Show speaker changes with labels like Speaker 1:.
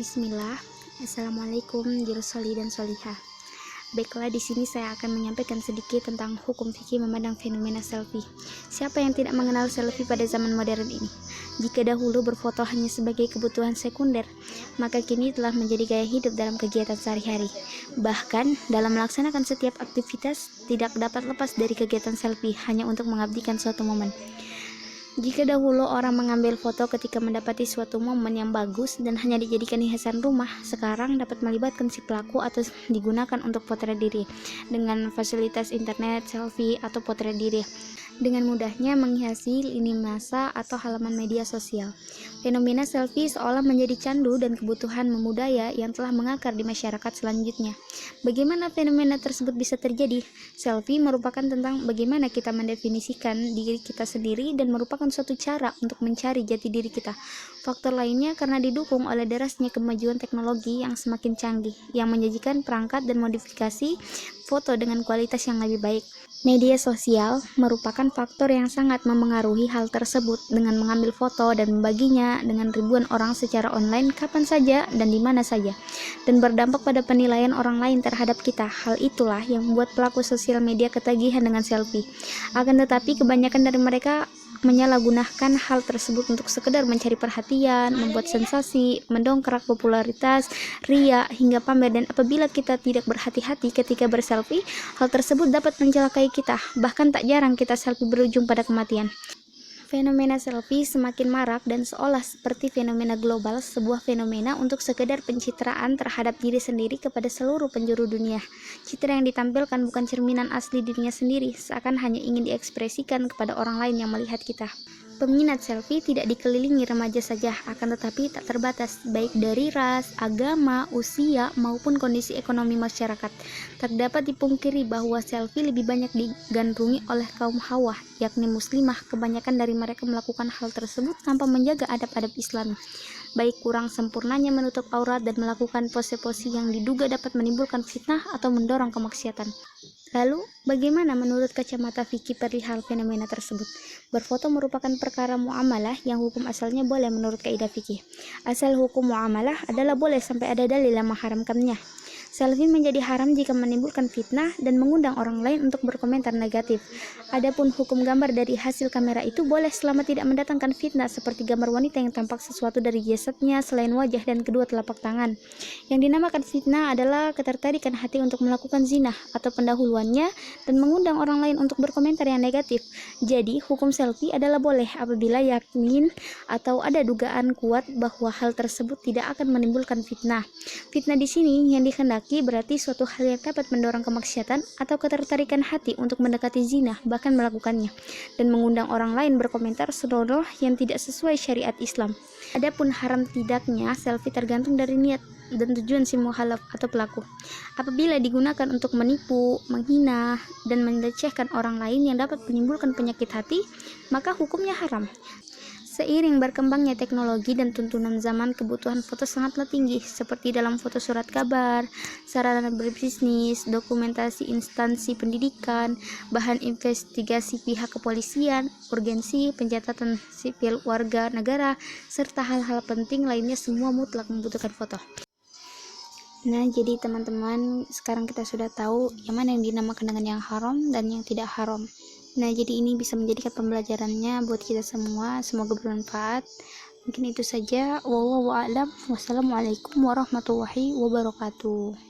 Speaker 1: Bismillah, Assalamualaikum Jirusoli dan Solihah. Baiklah, di sini saya akan menyampaikan sedikit tentang hukum fikih memandang fenomena selfie. Siapa yang tidak mengenal selfie pada zaman modern ini? Jika dahulu berfoto hanya sebagai kebutuhan sekunder, maka kini telah menjadi gaya hidup dalam kegiatan sehari-hari. Bahkan, dalam melaksanakan setiap aktivitas, tidak dapat lepas dari kegiatan selfie hanya untuk mengabdikan suatu momen. Jika dahulu orang mengambil foto ketika mendapati suatu momen yang bagus dan hanya dijadikan hiasan rumah, sekarang dapat melibatkan si pelaku atau digunakan untuk potret diri dengan fasilitas internet, selfie, atau potret diri. Dengan mudahnya menghiasi lini masa atau halaman media sosial. Fenomena selfie seolah menjadi candu dan kebutuhan membudaya yang telah mengakar di masyarakat selanjutnya. Bagaimana fenomena tersebut bisa terjadi? Selfie merupakan tentang bagaimana kita mendefinisikan diri kita sendiri dan merupakan suatu cara untuk mencari jati diri kita. Faktor lainnya karena didukung oleh derasnya kemajuan teknologi yang semakin canggih, yang menyajikan perangkat dan modifikasi foto dengan kualitas yang lebih baik. Media sosial merupakan faktor yang sangat memengaruhi hal tersebut dengan mengambil foto dan membaginya dengan ribuan orang secara online kapan saja dan di mana saja, dan berdampak pada penilaian orang lain terhadap kita. Hal itulah yang membuat pelaku sosial media ketagihan dengan selfie. Akan tetapi kebanyakan dari mereka menyalahgunakan hal tersebut untuk sekedar mencari perhatian, membuat sensasi, mendongkrak popularitas, ria, hingga pamer. Dan apabila kita tidak berhati-hati ketika berselfie, hal tersebut dapat mencelakai kita. Bahkan tak jarang kita selfie berujung pada kematian. Fenomena selfie semakin marak dan seolah seperti fenomena global, sebuah fenomena untuk sekedar pencitraan terhadap diri sendiri kepada seluruh penjuru dunia. Citra yang ditampilkan bukan cerminan asli dirinya sendiri, seakan hanya ingin diekspresikan kepada orang lain yang melihat kita. Peminat selfie tidak dikelilingi remaja saja, akan tetapi tak terbatas, baik dari ras, agama, usia, maupun kondisi ekonomi masyarakat. Tak dapat dipungkiri bahwa selfie lebih banyak digandrungi oleh kaum hawa, yakni muslimah. Kebanyakan dari mereka melakukan hal tersebut tanpa menjaga adab-adab Islam, baik kurang sempurnanya menutup aurat dan melakukan pose-pose yang diduga dapat menimbulkan fitnah atau mendorong kemaksiatan. Lalu, bagaimana menurut kacamata fikih perihal fenomena tersebut? Berfoto merupakan perkara muamalah yang hukum asalnya boleh menurut kaidah fikih. Asal hukum muamalah adalah boleh sampai ada dalil yang mengharamkannya. Selfie menjadi haram jika menimbulkan fitnah dan mengundang orang lain untuk berkomentar negatif. Adapun hukum gambar dari hasil kamera itu boleh selama tidak mendatangkan fitnah, seperti gambar wanita yang tampak sesuatu dari jasadnya selain wajah dan kedua telapak tangan. Yang dinamakan fitnah adalah ketertarikan hati untuk melakukan zina atau pendahuluannya dan mengundang orang lain untuk berkomentar yang negatif. Jadi, hukum selfie adalah boleh apabila yakin atau ada dugaan kuat bahwa hal tersebut tidak akan menimbulkan fitnah. Fitnah di sini yang dikehendaki berarti suatu hal yang dapat mendorong kemaksiatan atau ketertarikan hati untuk mendekati zina, bahkan melakukannya, dan mengundang orang lain berkomentar senonoh yang tidak sesuai syariat Islam. Adapun haram tidaknya selfie tergantung dari niat dan tujuan si muhalaf atau pelaku. Apabila digunakan untuk menipu, menghina, dan melecehkan orang lain yang dapat menimbulkan penyakit hati, maka hukumnya haram. Seiring berkembangnya teknologi dan tuntunan zaman, kebutuhan foto sangatlah tinggi, seperti dalam foto surat kabar, sarana berbisnis, dokumentasi instansi pendidikan, bahan investigasi pihak kepolisian, urgensi, pencatatan sipil warga negara, serta hal-hal penting lainnya, semua mutlak membutuhkan foto. Nah, jadi teman-teman, sekarang kita sudah tahu yang mana yang dinamakan dengan yang haram dan yang tidak haram. Nah, jadi ini bisa menjadikan pembelajarannya buat kita semua. Semoga bermanfaat. Mungkin itu saja. Wallahu a'lam. Wassalamualaikum warahmatullahi wabarakatuh.